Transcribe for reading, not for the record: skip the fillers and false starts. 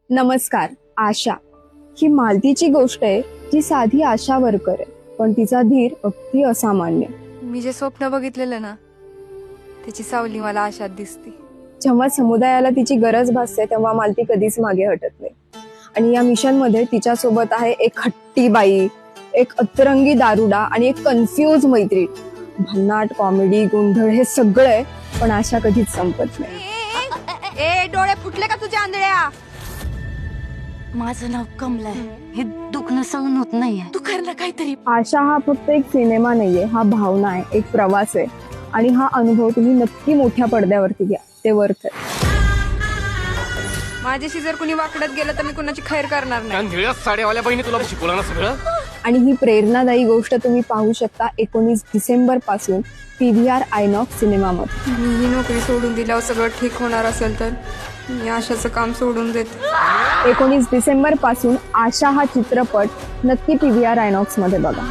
नमस्कार. आशा ही मालतीची गोष्ट आहे जी साधी आशा वर्कर आहे, पण तिचा धीर अगदी असामान्य. मी जे स्वप्न बघितलेलं ना त्याची सावली मला आशात दिसते. जेव्हा समुदायाला तिची गरज भासते तेव्हा मालती कधीच मागे हटत नाही. आणि या मिशन मध्ये तिच्या सोबत आहे एक हट्टी बाई, एक अतरंगी दारुडा आणि एक कन्फ्यूज मैत्रीण. भन्नाट, कॉमेडी, गोंधळ हे सगळं आहे, पण आशा कधीच संपत नाही. ए डोळे फुटले का तुझ्या आंधळ्या? माझं नाव कमला आहे. हे दुखणं सहन होत नाहीये. तू कर ना काहीतरी. आशा हा फक्त एक सिनेमा नाहीये, हा भावना आहे, एक प्रवास आहे. आणि हा अनुभव तुम्ही नक्की मोठ्या पडद्यावरती घ्या, ते वर्थ आहे. माझ्याशी जर कुणी वाकडत गेलं तर मी कुणाची खैर करणार नाही. निळ्या साड्यावाल्या बहिणी तुला शिकवलं ना सगळं. आणि ही प्रेरणादायी गोष्ट तुम्ही पाहू शकता 19 डिसेंबर पासून PVR आयनॉक्स सिनेमामध्ये. मी ही नोकरी सोडून दिल्यावर सगळं ठीक होणार असेल तर मी आशाचं काम सोडून देते. 19 डिसेंबर पासून आशा हा चित्रपट नक्की PVR आयनॉक्स मध्ये बघा.